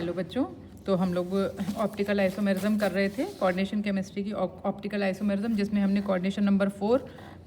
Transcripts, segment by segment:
Hello बच्चों, तो हम लोग ऑप्टिकल आइसोमेरिज्म कर रहे थे, कोऑर्डिनेशन केमिस्ट्री की ऑप्टिकल आइसोमेरिज्म, जिसमें हमने कोऑर्डिनेशन नंबर 4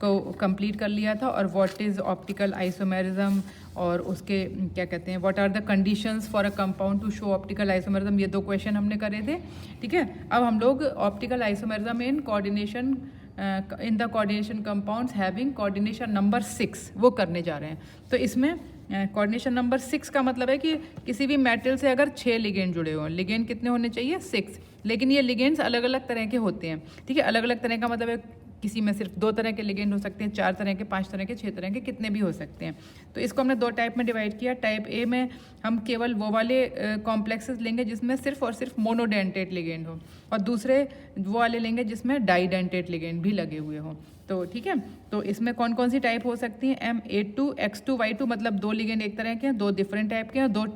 को कंप्लीट कर लिया था। और व्हाट इज़ ऑप्टिकल आइसोमेरिज्म और उसके क्या कहते हैं, what are the conditions for a compound to show optical isomerism, ये 2 क्वेश्चन हमने करे थे। ठीक है, अब हम लोग optical isomerism in coordination in the coordination compounds having coordination number 6 वो करने जा रहे हैं। तो इसमें कोऑर्डिनेशन नंबर 6 का मतलब है कि किसी भी मेटल से अगर 6 लिगेंड जुड़े हों, लिगेंड कितने होने चाहिए 6, लेकिन ये लिगेंड्स अलग अलग तरह के होते हैं। ठीक है, अलग अलग तरह का मतलब है किसी में सिर्फ 2 तरह के लिगेंड हो सकते हैं, 4 तरह के, 5 तरह के, 6 तरह के, कितने भी हो सकते हैं। तो इसको हमने 2 टाइप में डिवाइड किया। टाइप ए में हम केवल वो वाले कॉम्प्लेक्सेस लेंगे जिसमें सिर्फ और सिर्फ मोनोडेंटेट लिगेंड हो, और दूसरे वो वाले लेंगे जिसमें डाइडेंटेट लिगेंड भी लगे हुए हों। तो ठीक है, तो इसमें कौन कौन सी टाइप हो सकती हैं, M82 X2 Y2, मतलब 2 लिगेंड एक तरह के हैं, 2 डिफरेंट टाइप के हैं, 2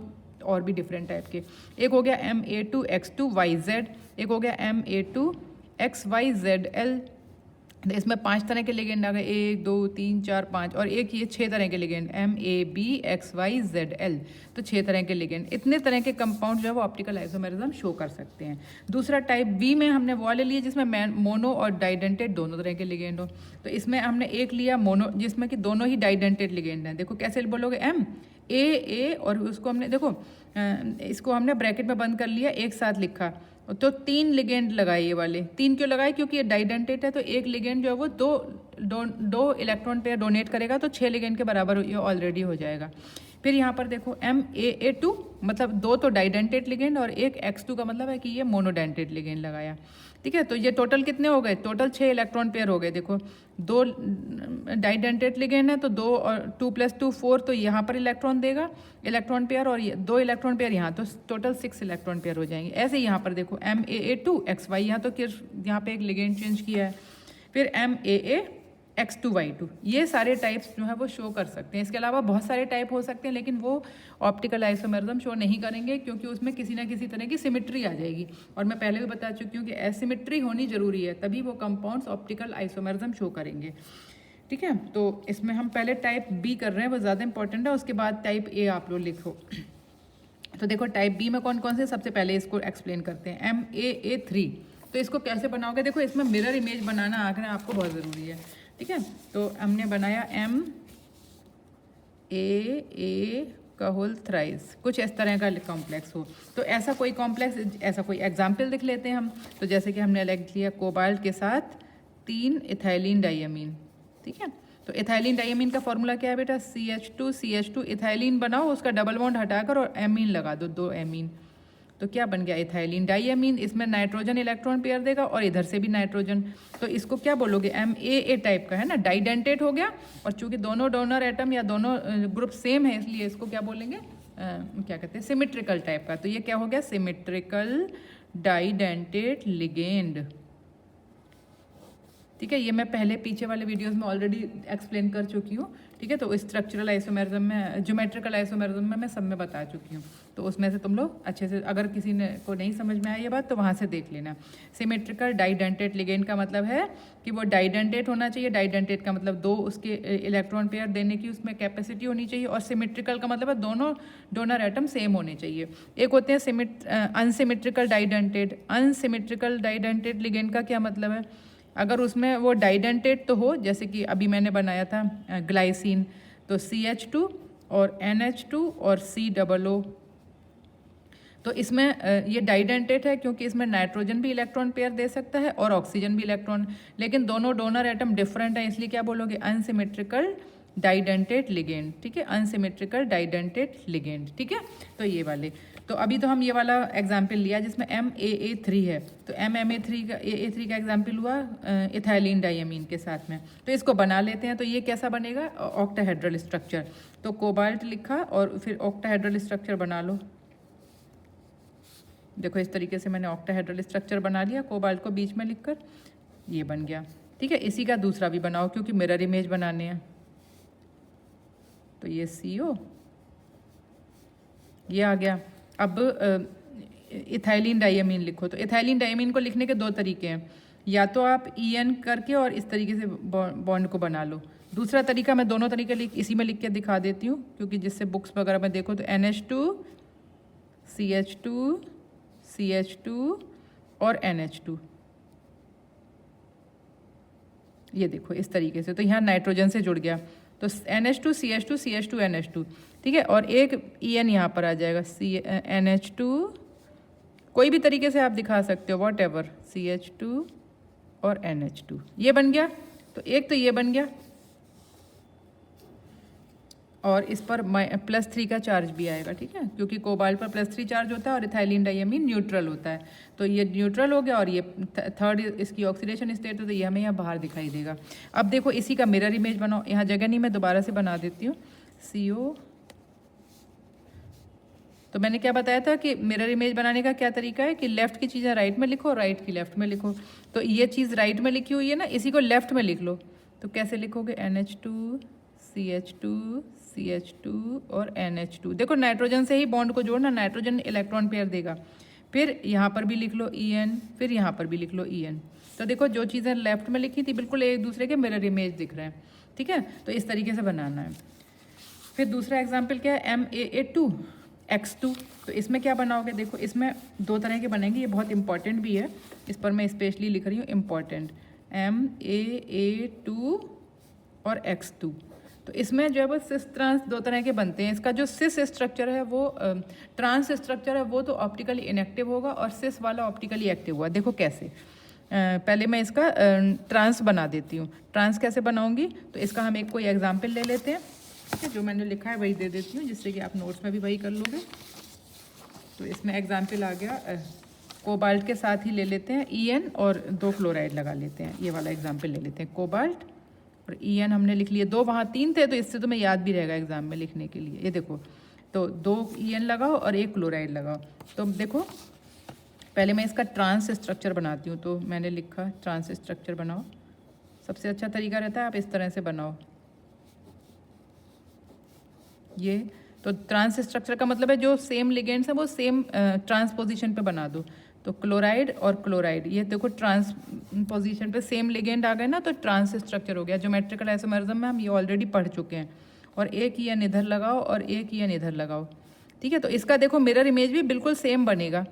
और भी डिफरेंट टाइप के। एक हो गया Ma2 X2 YZ, एक हो गया Ma2 XYZL। इसमें 5 तरह के लिगेंड आ गए, 1 2 3 4 5, और एक ये 6 तरह के लिगेंड MABXYZL। तो 6 तरह के लिगेंड, इतने तरह के कंपाउंड जो है वो ऑप्टिकल आइसोमेरिज्म शो कर सकते हैं। दूसरा टाइप बी में हमने वो वाले लिए जिसमें मोनो और डाइडेंटेट दोनों तरह के लिगेंड हो। तो इसमें हमने एक लिया मोनो, जिसमें कि दोनों ही डाइडेंटेट लिगेंड हैं। देखो कैसे बोलोगे, MAA, और उसको हमने देखो इसको हमने ब्रैकेट में बंद कर लिया, एक साथ लिखा, तो 3 लिगेंड लगाए। ये वाले 3 क्यों लगाए, क्योंकि ये डाइडेंटेट है, तो एक लिगेंड जो है वो दो इलेक्ट्रॉन पेयर डोनेट करेगा, तो 6 लिगेंड के बराबर ये ऑलरेडी हो जाएगा। फिर यहाँ पर देखो MAA2, मतलब 2 तो डाइडेंटेट लिगेंड और एक X2 का मतलब है कि ये मोनोडेंटेट लिगेंड लगाया। ठीक है, तो ये टोटल कितने हो गए, टोटल 6 इलेक्ट्रॉन पेयर हो गए। देखो 2 डाइडेंटेट लिगेंड है, तो 2 और 2 + 2 4, तो यहाँ पर इलेक्ट्रॉन देगा इलेक्ट्रॉन पेयर, और ये 2 इलेक्ट्रॉन पेयर यहाँ, तो टोटल 6 इलेक्ट्रॉन पेयर हो जाएंगे। ऐसे ही यहाँ पर देखो MAA2 XY, यहाँ तो यहाँ पे एक लिगेंड चेंज किया है। फिर MAA X2 Y2, ये सारे टाइप्स जो है वो शो कर सकते हैं। इसके अलावा बहुत सारे टाइप हो सकते हैं, लेकिन वो ऑप्टिकल आइसोमेरिज्म शो नहीं करेंगे, क्योंकि उसमें किसी ना किसी तरह की सिमिट्री आ जाएगी। और मैं पहले भी बता चुकी हूँ कि एसिमिट्री होनी जरूरी है, तभी वो कंपाउंड्स ऑप्टिकल आइसोमेरिज्म शो करेंगे। ठीक है, तो इसमें हम पहले टाइप बी कर रहे हैं, वो ज़्यादा इंपॉर्टेंट है, उसके बाद टाइप ए आप लोग लिखो। तो देखो टाइप बी में कौन कौन से, सबसे पहले इसको एक्सप्लेन करते हैं। MAA3, तो इसको कैसे बनाओगे, देखो इसमें मिरर इमेज बनाना आना आपको बहुत ज़रूरी है। ठीक है, तो हमने बनाया MAA का होल थ्राइस, कुछ इस तरह का कॉम्प्लेक्स हो। तो ऐसा कोई कॉम्प्लेक्स, ऐसा कोई एग्जाम्पल लिख लेते हैं हम। तो जैसे कि हमने लिख लिया कोबाल्ट के साथ 3 इथाइलिन डाइअमीन। ठीक है, तो इथाइलिन डाइअमीन का फॉर्मूला क्या है बेटा, CH2 इथाइलिन बनाओ, उसका डबल बॉन्ड हटाकर और एमीन लगा दो, 2 एमीन, तो क्या बन गया इथाइलिन डाइअमीन। इसमें नाइट्रोजन इलेक्ट्रॉन पेयर देगा और इधर से भी नाइट्रोजन, तो इसको क्या बोलोगे, MAA टाइप का है ना, डाइडेंटेट हो गया। और चूंकि दोनों डोनर एटम या दोनों ग्रुप सेम है, इसलिए इसको क्या बोलेंगे, क्या कहते हैं, सिमेट्रिकल टाइप का। तो ये क्या हो गया, सिमेट्रिकल डाइडेंटेट लिगेंड। ठीक है, ये मैं पहले पीछे वाले वीडियोस में ऑलरेडी एक्सप्लेन कर चुकी हूँ। ठीक है, तो स्ट्रक्चरल आइसोमेरिज्म में, ज्योमेट्रिकल आइसोमेरिज्म में मैं सब में बता चुकी हूँ। तो उसमें से तुम लोग अच्छे से, अगर किसी ने को नहीं समझ में आया ये बात, तो वहाँ से देख लेना। सिमेट्रिकल डाइडेंटेट लिगेंड का मतलब है कि वो डाइडेंटेट होना चाहिए। डाइडेंटेट का मतलब 2 उसके इलेक्ट्रॉन पेयर देने की उसमें कैपेसिटी होनी चाहिए, और सिमेट्रिकल का मतलब है दोनों डोनर एटम सेम होने चाहिए। एक होते हैं अनसिमेट्रिकल डाइडेंटेट। अनसिमेट्रिकल डाइडेंटेट लिगेंड का क्या मतलब है, अगर उसमें वो डाइडेंटेट तो हो, जैसे कि अभी मैंने बनाया था ग्लाइसिन, तो CH2 और NH2 और COO, तो इसमें ये डाइडेंटेट है क्योंकि इसमें नाइट्रोजन भी इलेक्ट्रॉन पेयर दे सकता है और ऑक्सीजन भी इलेक्ट्रॉन, लेकिन दोनों डोनर एटम डिफरेंट है, इसलिए क्या बोलोगे, अनसिमेट्रिकल डाइडेंटेट लिगेंड। ठीक है, अनसिमेट्रिकल डाइडेंटेट लिगेंड। ठीक है, तो ये वाले, तो अभी तो हम ये वाला एग्जाम्पल लिया जिसमें MAA3 है, तो AA3 का एग्जाम्पल हुआ इथाइलिन डाइअमीन के साथ में। तो इसको बना लेते हैं, तो ये कैसा बनेगा, ऑक्टाहेड्रल स्ट्रक्चर। तो कोबाल्ट लिखा और फिर ऑक्टाहेड्रल स्ट्रक्चर बना लो। देखो इस तरीके से मैंने ऑक्टाहेड्रल स्ट्रक्चर बना लिया, कोबाल्ट को बीच में लिखकर, ये बन गया। ठीक है, इसी का दूसरा भी बनाओ क्योंकि मिरर इमेज बनाने हैं। तो ये CO, ये आ गया। अब इथाइलिन डाइअमीन लिखो। तो इथाइलिन डाइअमीन को लिखने के 2 तरीके हैं, या तो आप EN करके और इस तरीके से बॉन्ड को बना लो। दूसरा तरीका, मैं दोनों तरीके इसी में लिख के दिखा देती हूँ, क्योंकि जिससे बुक्स वगैरह में देखो तो NH2 CH2 CH2 और NH2, ये देखो इस तरीके से। तो यहाँ नाइट्रोजन से जुड़ गया, तो NH2 CH2 CH2 NH2, ठीक है। और एक EN यहाँ पर आ जाएगा, NH2, कोई भी तरीके से आप दिखा सकते हो, वॉट एवर, CH2 और NH2, ये बन गया। तो एक तो ये बन गया, और इस पर +3 का चार्ज भी आएगा, ठीक है, क्योंकि कोबाल्ट पर +3 चार्ज होता है और इथाइलिन डाइमीन न्यूट्रल होता है। तो ये न्यूट्रल हो गया, और ये थर्ड इसकी ऑक्सीडेशन स्टेट है, तो ये हमें यहाँ बाहर दिखाई देगा। अब देखो इसी का मिरर इमेज बनाओ, यहाँ जगह नहीं, मैं दोबारा से बना देती हूँ। CO, तो मैंने क्या बताया था कि मिरर इमेज बनाने का क्या तरीका है कि लेफ्ट की चीज़ें राइट में लिखो, राइट की लेफ्ट में लिखो। तो ये चीज़ राइट में लिखी हुई है ना, इसी को लेफ्ट में लिख लो। तो कैसे लिखोगे, NH2 CH2 CH2 और NH2। देखो नाइट्रोजन से ही बॉन्ड को जोड़ना, नाइट्रोजन इलेक्ट्रॉन पेयर देगा। फिर यहाँ पर भी लिख लो EN, फिर यहाँ पर भी लिख लो EN। तो देखो जो चीज़ें लेफ्ट में लिखी थी बिल्कुल एक दूसरे के मिरर इमेज दिख रहे हैं, ठीक है। तो इस तरीके से बनाना है। फिर दूसरा एग्जाम्पल क्या है, MAA2X2। तो इसमें क्या बनाओगे, देखो इसमें दो तरह के बनेंगे, ये बहुत इंपॉर्टेंट भी है, इस पर मैं स्पेशली लिख रही हूँ इम्पॉर्टेंट, MAA2 और X2। तो इसमें जो है वो सिस ट्रांस दो तरह के बनते हैं। इसका जो सिस स्ट्रक्चर है वो ट्रांस स्ट्रक्चर है वो तो ऑप्टिकली इनएक्टिव होगा, और सिस वाला ऑप्टिकली एक्टिव होगा। देखो कैसे, पहले मैं इसका ट्रांस बना देती हूँ। ट्रांस कैसे बनाऊंगी, तो इसका हम एक कोई एग्जाम्पल ले लेते हैं, ठीक है। जो मैंने लिखा है वही दे देती हूँ, जिससे कि आप नोट्स में भी वही कर लोगे। तो इसमें एग्जाम्पल आ गया, कोबाल्ट के साथ ही ले लेते हैं EN और 2 क्लोराइड लगा लेते हैं। ये वाला एग्जाम्पल ले लेते हैं, कोबाल्ट और EN हमने लिख लिए, 2 वहाँ 3 थे, तो इससे तुम्हें याद भी रहेगा एग्जाम में लिखने के लिए। ये देखो, तो 2 EN लगाओ और 1 क्लोराइड लगाओ। तो देखो पहले मैं इसका ट्रांस स्ट्रक्चर बनाती हूँ। तो मैंने लिखा ट्रांस स्ट्रक्चर बनाओ, सबसे अच्छा तरीका रहता है आप इस तरह से बनाओ। ये तो ट्रांस स्ट्रक्चर का मतलब है जो सेम लिगेंड्स है वो सेम ट्रांसपोजिशन पे बना दो। तो क्लोराइड और क्लोराइड, ये देखो ट्रांस पोजीशन पे सेम लिगेंड आ गए ना, तो ट्रांस स्ट्रक्चर हो गया। ज्योमेट्रिकल आइसोमरिज्म में हम ये ऑलरेडी पढ़ चुके हैं। और एक EN इधर लगाओ और एक EN इधर लगाओ, ठीक है। तो इसका देखो मिरर इमेज भी बिल्कुल सेम बनेगा।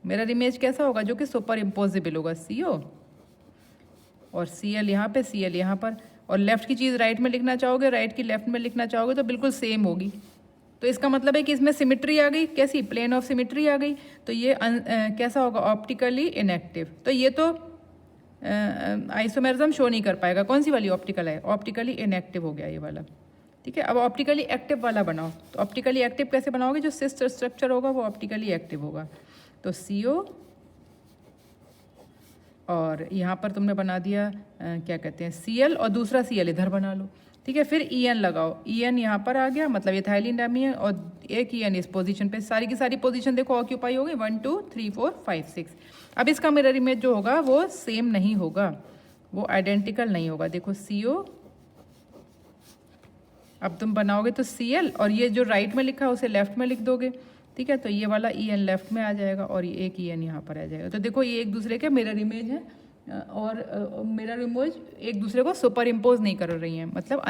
मिरर इमेज कैसा होगा, जो कि सुपर इम्पोजिबल होगा, CO और Cl यहाँ पे, Cl यहाँ पर, और लेफ्ट की चीज़ राइट में लिखना चाहोगे, राइट की लेफ्ट में लिखना चाहोगे, तो बिल्कुल सेम होगी। तो इसका मतलब है कि इसमें सिमिट्री आ गई, कैसी, प्लेन ऑफ सिमिट्री आ गई। तो ये कैसा होगा, ऑप्टिकली इनएक्टिव। तो ये तो आइसोमेरिज्म शो नहीं कर पाएगा। कौन सी वाली, ऑप्टिकल है, ऑप्टिकली इनएक्टिव हो गया ये वाला, ठीक है। अब ऑप्टिकली एक्टिव वाला बनाओ। तो ऑप्टिकली एक्टिव कैसे बनाओगे, जो सिस स्ट्रक्चर होगा वो ऑप्टिकली एक्टिव होगा। तो CO, और यहाँ पर तुमने बना दिया क्या कहते हैं, Cl, और दूसरा Cl इधर बना लो, ठीक है। फिर EN लगाओ, EN यहाँ पर आ गया, मतलब इथाइलिन डाइमीन, और एक EN इस पोजीशन पे। सारी की सारी पोजीशन देखो ऑक्यूपाई हो गई, 1 2 3 4 5 6। अब इसका मिरर इमेज जो होगा वो सेम नहीं होगा, वो आइडेंटिकल नहीं होगा। देखो CO, अब तुम बनाओगे तो Cl, और ये जो राइट में लिखा है उसे लेफ्ट में लिख दोगे, ठीक है। तो ये वाला EN लेफ्ट में आ जाएगा और ये एक EN यहाँ पर आ जाएगा। तो देखो ये एक दूसरे के मिरर इमेज है, और मिरर इमेज एक दूसरे को सुपर इम्पोज नहीं कर रही हैं, मतलब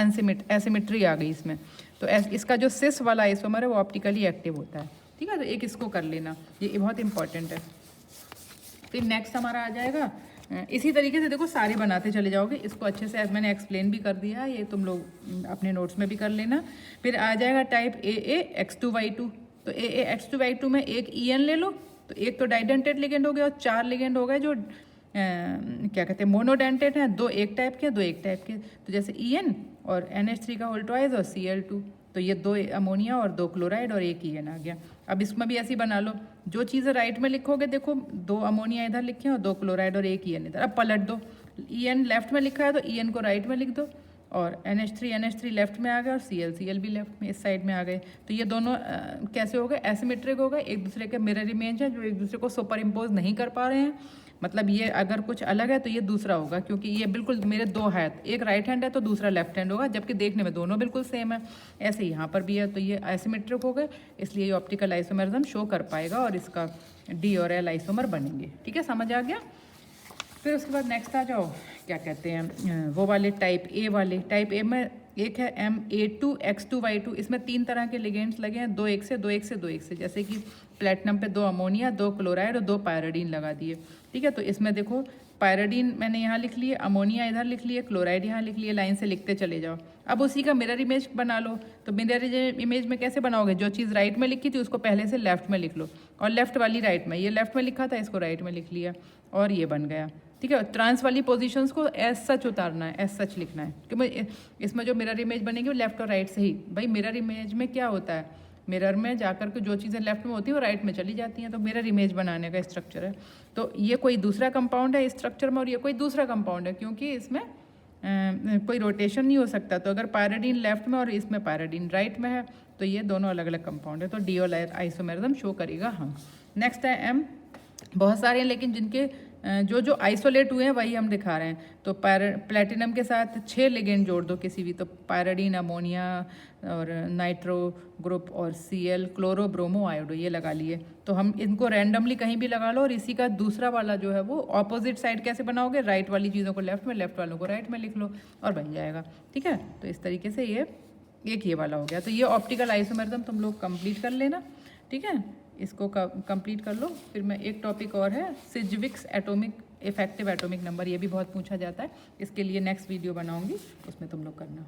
एसिमेट्री आ गई इसमें। तो इसका जो सिस वाला आइसोमर है वो ऑप्टिकली एक्टिव होता है, ठीक है। तो एक इसको कर लेना, ये बहुत इंपॉर्टेंट है। फिर नेक्स्ट हमारा आ जाएगा, इसी तरीके से देखो सारे बनाते चले जाओगे। इसको अच्छे से मैंने एक्सप्लेन भी कर दिया, ये तुम लोग अपने नोट्स में भी कर लेना। फिर आ जाएगा टाइप AA X2Y2। तो AA X2Y2 में एक EN ले लो, तो एक तो डाइडेंटेड लिगेंड हो गया, और 4 लिगेंड हो गए जो क्या कहते हैं, मोनोडेंटेड हैं। 2 एक टाइप के, 2 एक टाइप के। तो जैसे EN और NH3 का होल ट्वाइस और Cl2। तो ये 2 अमोनिया और 2 क्लोराइड और एक EN आ गया। अब इसमें भी ऐसी बना लो, जो चीज़ें राइट में लिखोगे, देखो 2 अमोनिया इधर लिखे हैं और 2 क्लोराइड और एक EN इधर। अब पलट दो, EN लेफ्ट में लिखा है तो EN को राइट में लिख दो, और NH3 लेफ्ट में आ गया, और Cl भी लेफ्ट में इस साइड में आ गए। तो ये दोनों कैसे हो गए, एसिमेट्रिक हो गए, एक दूसरे के मिरर इमेज है, जो एक दूसरे को सुपर इम्पोज नहीं कर पा रहे हैं। मतलब ये अगर कुछ अलग है तो ये दूसरा होगा, क्योंकि ये बिल्कुल मेरे 2 हाथ, एक राइट हैंड है तो दूसरा लेफ्ट हैंड होगा, जबकि देखने में दोनों बिल्कुल सेम है। ऐसे यहाँ पर भी है, तो ये एसिमेट्रिक हो गए, इसलिए ये ऑप्टिकल आइसोमेरिज्म शो कर पाएगा, और इसका D और L आइसोमर बनेंगे, ठीक है, समझ आ गया। फिर उसके बाद नेक्स्ट आ जाओ, क्या कहते हैं, वो वाले टाइप A वाले। टाइप A में एक है M82X2Y2, इसमें 3 तरह के लिगेंड्स लगे हैं, 2 1 से 2 1 से 2 1 से, जैसे कि प्लेटिनम पे 2 अमोनिया, 2 क्लोराइड और 2 पायरोडीन लगा दिए। ठीक है, तो इसमें देखो पायरोडीन मैंने यहाँ लिख लिए, अमोनिया इधर लिख लिए, क्लोराइड यहाँ लिख लिए, लाइन से लिखते चले जाओ। अब उसी का मिरर इमेज बना लो। तो मिरर इमेज में कैसे बनाओगे, जो चीज़ राइट में लिखी थी उसको पहले से लेफ्ट में लिख लो, और लेफ्ट वाली राइट में, ये लेफ्ट में लिखा था इसको राइट में लिख लिया, और ये बन गया। ठीक है, ट्रांस वाली पोजीशंस को एज सच उतारना है, एज सच लिखना है, क्योंकि इसमें जो मिरर इमेज बनेगी वो लेफ्ट और राइट से ही। भाई मिरर इमेज में क्या होता है, मिरर में जाकर के जो चीज़ें लेफ्ट में होती हैं वो राइट में चली जाती हैं, तो मिरर इमेज बनाने का स्ट्रक्चर है। तो ये कोई दूसरा कंपाउंड है इस स्ट्रक्चर में, और ये कोई दूसरा कंपाउंड है, क्योंकि इसमें कोई रोटेशन नहीं हो सकता। तो अगर पायरोडीन लेफ्ट में और इसमें पायरोडीन राइट में है तो ये दोनों अलग अलग कंपाउंड है, तो डियोल आइसोमेरिज्म शो करेगा हम। नेक्स्ट है एम, बहुत सारे हैं लेकिन जिनके जो आइसोलेट हुए हैं वही हम दिखा रहे हैं। तो प्लेटिनम के साथ 6 लिगेंड जोड़ दो किसी भी, तो पायरोडीन, अमोनिया और नाइट्रो ग्रुप और Cl क्लोरो ब्रोमो आयोडो, ये लगा लिए। तो हम इनको रैंडमली कहीं भी लगा लो, और इसी का दूसरा वाला जो है वो ऑपोजिट साइड कैसे बनाओगे, राइट वाली चीज़ों को लेफ्ट में, लेफ्ट वालों को राइट में लिख लो और बन जाएगा। ठीक है, तो इस तरीके से ये एक ये वाला हो गया। तो ये ऑप्टिकल आइसोमेरिज्म तुम लोग कंप्लीट कर लेना। ठीक है, इसको कंप्लीट कर लो। फिर मैं एक टॉपिक और है सिज्विक्स एटॉमिक इफेक्टिव एटॉमिक नंबर, ये भी बहुत पूछा जाता है, इसके लिए नेक्स्ट वीडियो बनाऊंगी, उसमें तुम लोग करना।